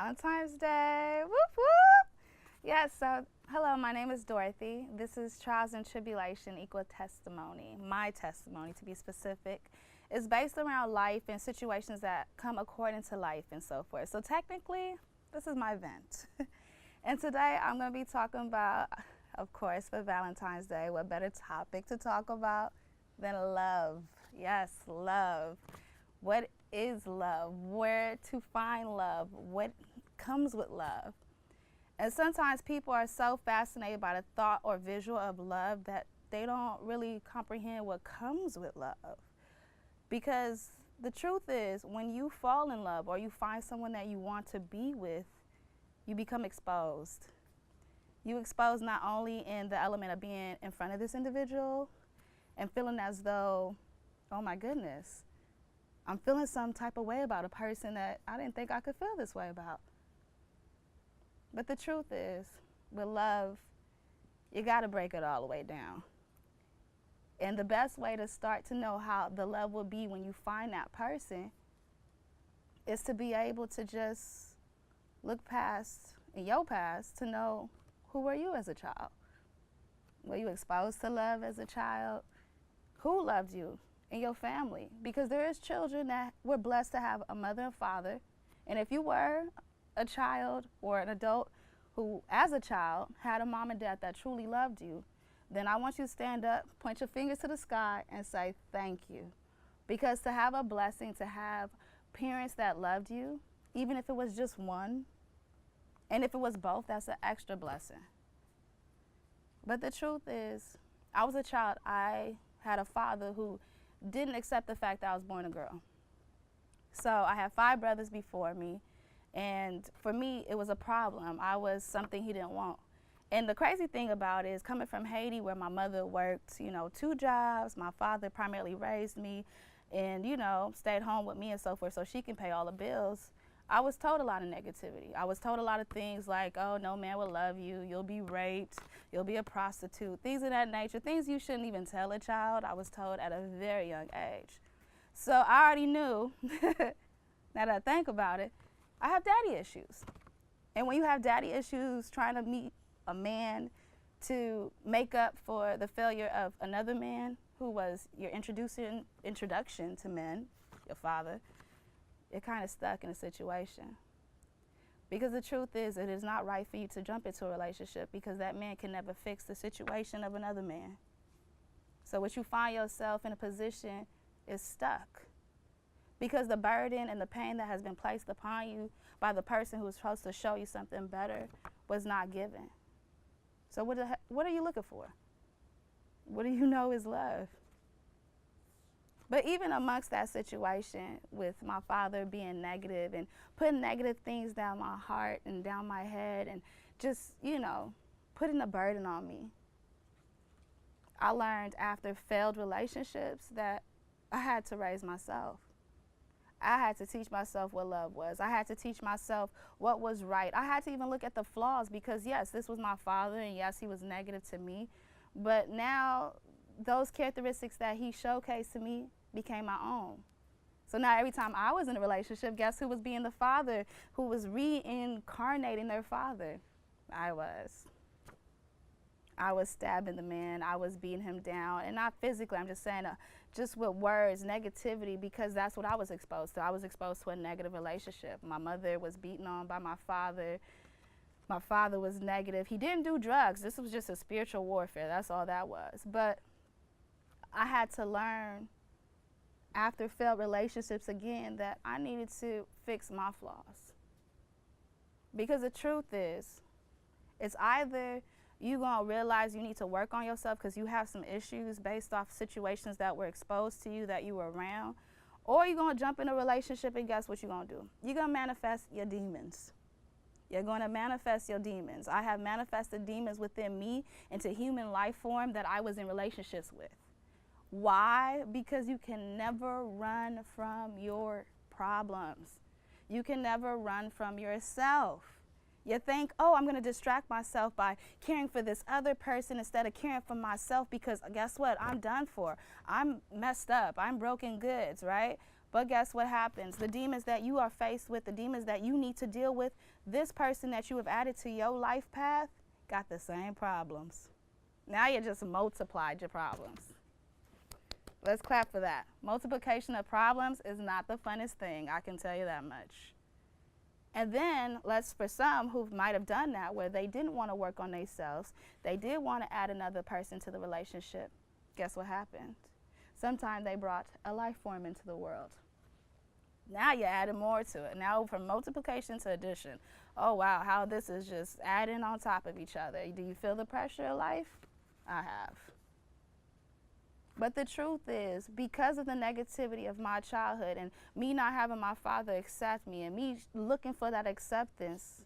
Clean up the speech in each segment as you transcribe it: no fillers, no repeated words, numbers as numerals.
Valentine's Day. Whoop, whoop. Yes, so hello, my name is Dorothy. This is Trials and Tribulation Equal Testimony. My testimony, to be specific, is based around life and situations that come according to life and so forth. So technically, this is my vent. And today I'm going to be talking about, of course, for Valentine's Day, what better topic to talk about than love. Yes, love. What is love? Where to find love? What comes with love? And sometimes people are so fascinated by the thought or visual of love that they don't really comprehend what comes with love. Because the truth is, when you fall in love or you find someone that you want to be with, you become exposed. You expose not only in the element of being in front of this individual and feeling as though, oh my goodness, I'm feeling some type of way about a person that I didn't think I could feel this way about. But the truth is, with love, you gotta break it all the way down. And the best way to start to know how the love will be when you find that person is to be able to just look past, in your past, to know who were you as a child. Were you exposed to love as a child? Who loved you in your family? Because there is children that were blessed to have a mother and father. And if you were a child or an adult who, as a child, had a mom and dad that truly loved you, then I want you to stand up, point your fingers to the sky, and say thank you. Because to have a blessing, to have parents that loved you, even if it was just one, and if it was both, that's an extra blessing. But the truth is, I was a child. I had a father who didn't accept the fact that I was born a girl. So I had 5 brothers before me, and for me, it was a problem. I was something he didn't want. And the crazy thing about it is, coming from Haiti, where my mother worked, 2 jobs, my father primarily raised me and, stayed home with me and so forth so she can pay all the bills. I was told a lot of negativity. I was told a lot of things like, oh, no man will love you, you'll be raped, you'll be a prostitute, things of that nature, things you shouldn't even tell a child. I was told at a very young age. So I already knew, now that I think about it, I have daddy issues. And when you have daddy issues, trying to meet a man to make up for the failure of another man who was your introduction to men, your father, you're kind of stuck in a situation. Because the truth is, it is not right for you to jump into a relationship because that man can never fix the situation of another man. So what you find yourself in a position is stuck. Because the burden and the pain that has been placed upon you by the person who was supposed to show you something better was not given. So what are you looking for? What do you know is love? But even amongst that situation with my father being negative and putting negative things down my heart and down my head and just, putting a burden on me, I learned after failed relationships that I had to raise myself. I had to teach myself what love was. I had to teach myself what was right. I had to even look at the flaws because, yes, this was my father, and yes, he was negative to me. But now those characteristics that he showcased to me became my own. So now every time I was in a relationship, guess who was being the father, who was reincarnating their father? I was. I was stabbing the man. I was beating him down. And not physically, I'm just saying just with words, negativity, because that's what I was exposed to. I was exposed to a negative relationship. My mother was beaten on by my father. My father was negative. He didn't do drugs. This was just a spiritual warfare. That's all that was. But I had to learn after failed relationships again that I needed to fix my flaws. Because the truth is, it's either you're going to realize you need to work on yourself because you have some issues based off situations that were exposed to you that you were around, or you're going to jump in a relationship and guess what you're going to do? You're going to manifest your demons. You're going to manifest your demons. I have manifested demons within me into human life form that I was in relationships with. Why? Because you can never run from your problems. You can never run from yourself. You think, oh, I'm going to distract myself by caring for this other person instead of caring for myself because guess what? I'm done for. I'm messed up. I'm broken goods, right? But guess what happens? The demons that you are faced with, the demons that you need to deal with, this person that you have added to your life path got the same problems. Now you just multiplied your problems. Let's clap for that. Multiplication of problems is not the funnest thing, I can tell you that much. And then, for some who might have done that, where they didn't want to work on themselves, they did want to add another person to the relationship. Guess what happened? Sometimes they brought a life form into the world. Now you're adding more to it. Now from multiplication to addition. Oh wow, how this is just adding on top of each other. Do you feel the pressure of life? I have. But the truth is, because of the negativity of my childhood and me not having my father accept me and me looking for that acceptance,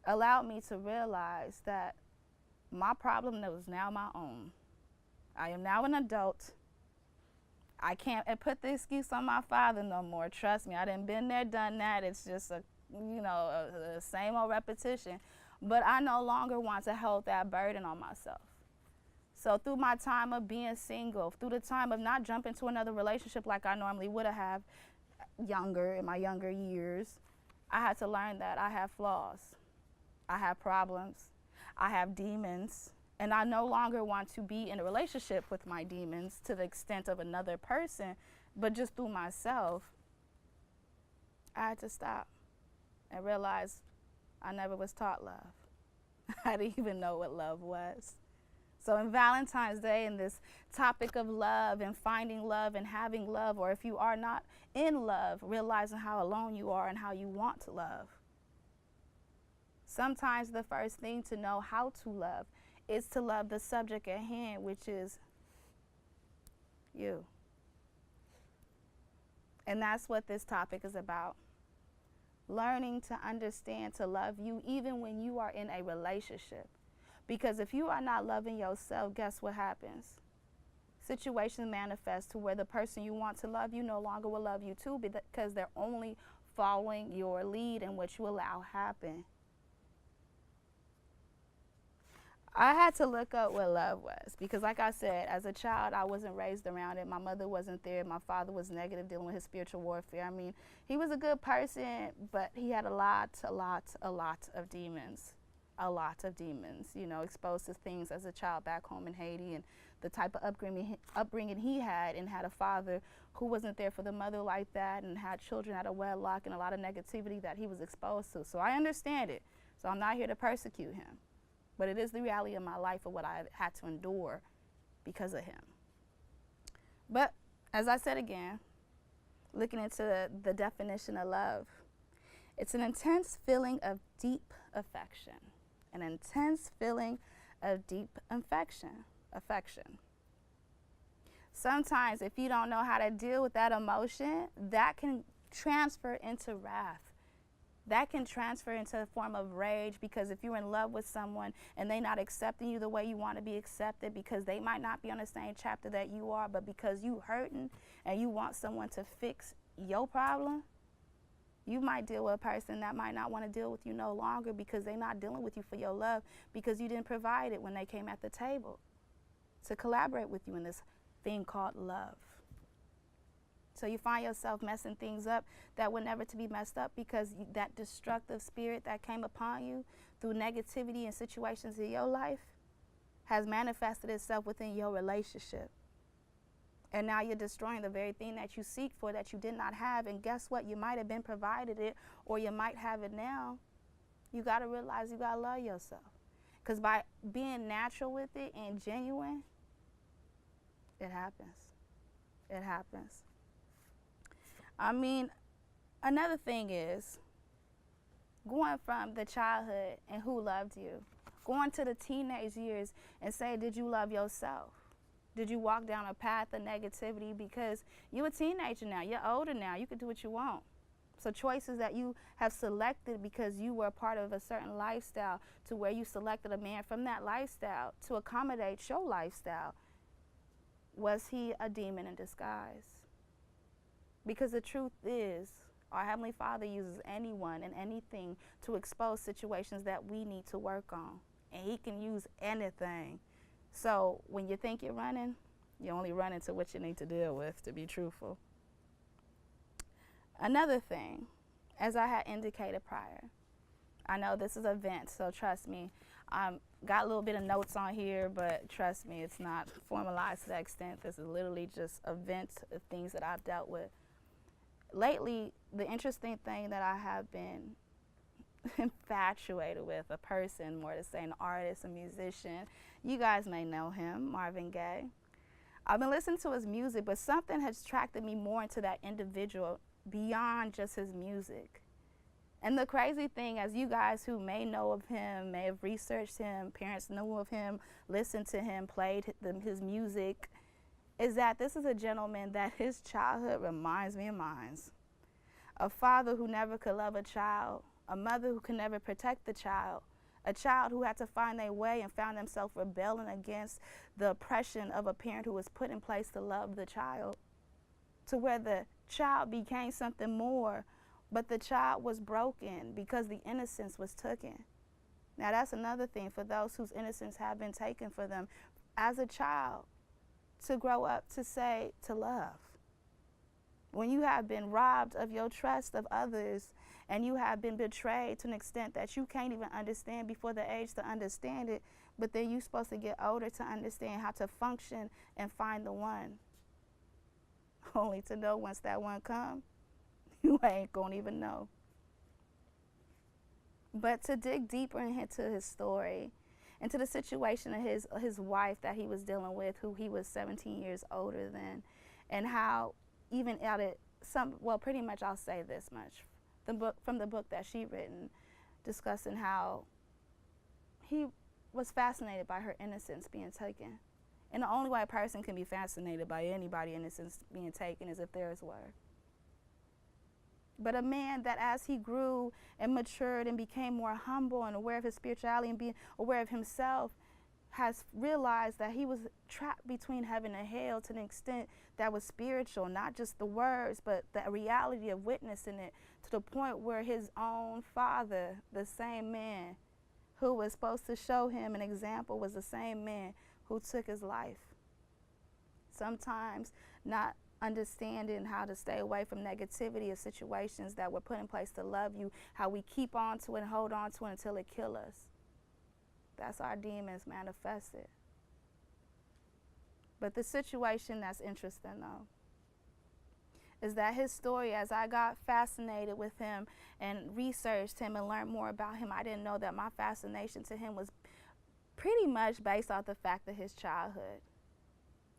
allowed me to realize that my problem was now my own. I am now an adult. I can't put the excuse on my father no more. Trust me, I done been there, done that. It's just a same old repetition. But I no longer want to hold that burden on myself. So through my time of being single, through the time of not jumping to another relationship like I normally would have in my younger years, I had to learn that I have flaws. I have problems. I have demons. And I no longer want to be in a relationship with my demons to the extent of another person, but just through myself. I had to stop and realize I never was taught love. I didn't even know what love was. So in Valentine's Day, in this topic of love and finding love and having love, or if you are not in love, realizing how alone you are and how you want to love. Sometimes the first thing to know how to love is to love the subject at hand, which is you. And that's what this topic is about. Learning to understand to love you even when you are in a relationship. Because if you are not loving yourself, guess what happens? Situations manifest to where the person you want to love you no longer will love you too, because they're only following your lead and what you allow happen. I had to look up what love was because, like I said, as a child, I wasn't raised around it. My mother wasn't there. My father was negative, dealing with his spiritual warfare. I mean, he was a good person, but he had a lot of demons. A lot of demons, exposed to things as a child back home in Haiti, and the type of upbringing he had, and had a father who wasn't there for the mother like that, and had children out of wedlock, and a lot of negativity that he was exposed to. So I understand it. So I'm not here to persecute him. But it is the reality of my life of what I had to endure because of him. But as I said again, looking into the definition of love, it's an intense feeling of deep affection. An intense feeling of deep affection. Sometimes if you don't know how to deal with that emotion, that can transfer into wrath. That can transfer into a form of rage, because if you're in love with someone and they're not accepting you the way you want to be accepted, because they might not be on the same chapter that you are, but because you hurting and you want someone to fix your problem, you might deal with a person that might not want to deal with you no longer because they're not dealing with you for your love, because you didn't provide it when they came at the table to collaborate with you in this thing called love. So you find yourself messing things up that were never to be messed up, because that destructive spirit that came upon you through negativity and situations in your life has manifested itself within your relationship. And now you're destroying the very thing that you seek for, that you did not have. And guess what? You might have been provided it, or you might have it now. You got to realize you got to love yourself. Because by being natural with it and genuine, it happens. It happens. I mean, another thing is going from the childhood and who loved you, going to the teenage years and say, did you love yourself? Did you walk down a path of negativity? Because you're a teenager now, you're older now, you can do what you want. So choices that you have selected because you were a part of a certain lifestyle, to where you selected a man from that lifestyle to accommodate your lifestyle, was he a demon in disguise? Because the truth is, our Heavenly Father uses anyone and anything to expose situations that we need to work on. And he can use anything. So when you think you're running, you only run into what you need to deal with, to be truthful. Another thing, as I had indicated prior, I know this is a vent, so trust me. Got a little bit of notes on here, but trust me, it's not formalized to that extent. This is literally just a vent of things that I've dealt with. Lately, the interesting thing that I have been infatuated with, a person, more to say, an artist, a musician. You guys may know him, Marvin Gaye. I've been listening to his music, but something has attracted me more into that individual beyond just his music. And the crazy thing, as you guys who may know of him, may have researched him, parents knew of him, listened to him, played his music, is that this is a gentleman that his childhood reminds me of mine. A father who never could love a child, a mother who could never protect the child, a child who had to find their way and found themselves rebelling against the oppression of a parent who was put in place to love the child, to where the child became something more, but the child was broken because the innocence was taken. Now that's another thing for those whose innocence have been taken for them as a child, to grow up to say, to love. When you have been robbed of your trust of others and you have been betrayed to an extent that you can't even understand before the age to understand it, but then you're supposed to get older to understand how to function and find the one. Only to know once that one comes, you ain't gonna even know. But to dig deeper into his story, into the situation of his wife that he was dealing with, who he was 17 years older than, and how even out of pretty much I'll say this much, from the book that she written, discussing how he was fascinated by her innocence being taken. And the only way a person can be fascinated by anybody's innocence being taken is if theirs were. But a man that as he grew and matured and became more humble and aware of his spirituality and being aware of himself, has realized that he was trapped between heaven and hell to an extent that was spiritual, not just the words, but the reality of witnessing it, to the point where his own father, the same man who was supposed to show him an example, was the same man who took his life. Sometimes not understanding how to stay away from negativity of situations that were put in place to love you, how we keep on to it and hold on to it until it kills us. That's our demons manifested. But the situation that's interesting, though, is that his story, as I got fascinated with him and researched him and learned more about him, I didn't know that my fascination to him was pretty much based off the fact of his childhood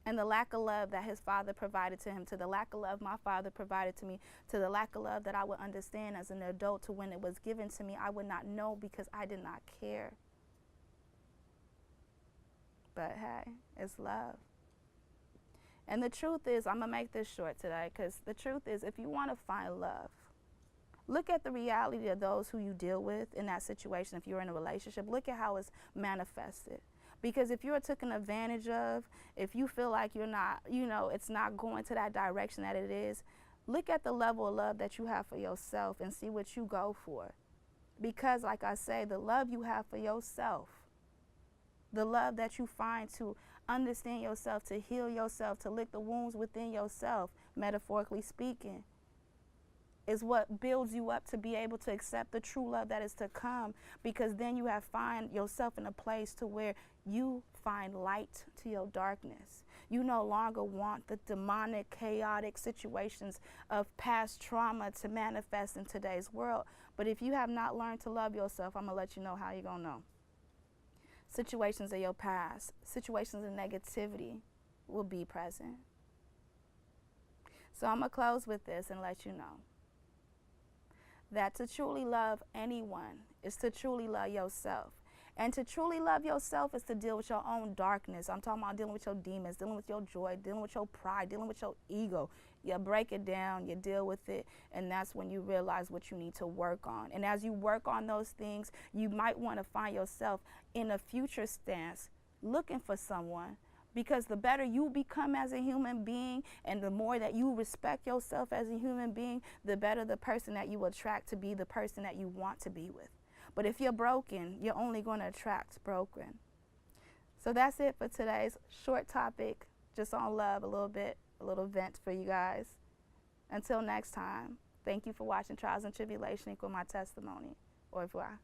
and the lack of love that his father provided to him, to the lack of love my father provided to me, to the lack of love that I would understand as an adult, to when it was given to me, I would not know because I did not care. But hey, it's love. And the truth is, I'm going to make this short today, because the truth is, if you want to find love, look at the reality of those who you deal with in that situation. If you're in a relationship, look at how it's manifested. Because if you're taken advantage of, if you feel like you're not, it's not going to that direction that it is, look at the level of love that you have for yourself and see what you go for. Because like I say, the love you have for yourself, the love that you find to understand yourself, to heal yourself, to lick the wounds within yourself, metaphorically speaking, is what builds you up to be able to accept the true love that is to come, because then you have find yourself in a place to where you find light to your darkness. You no longer want the demonic, chaotic situations of past trauma to manifest in today's world. But if you have not learned to love yourself, I'm going to let you know how you're going to know. Situations of your past, situations of negativity will be present. So I'm going to close with this and let you know that to truly love anyone is to truly love yourself. And to truly love yourself is to deal with your own darkness. I'm talking about dealing with your demons, dealing with your joy, dealing with your pride, dealing with your ego. You break it down, you deal with it, and that's when you realize what you need to work on. And as you work on those things, you might want to find yourself in a future stance looking for someone, because the better you become as a human being and the more that you respect yourself as a human being, the better the person that you attract to be the person that you want to be with. But if you're broken, you're only going to attract broken. So that's it for today's short topic, just on love a little bit, a little vent for you guys. Until next time, thank you for watching Trials and Tribulation equal my testimony. Au revoir.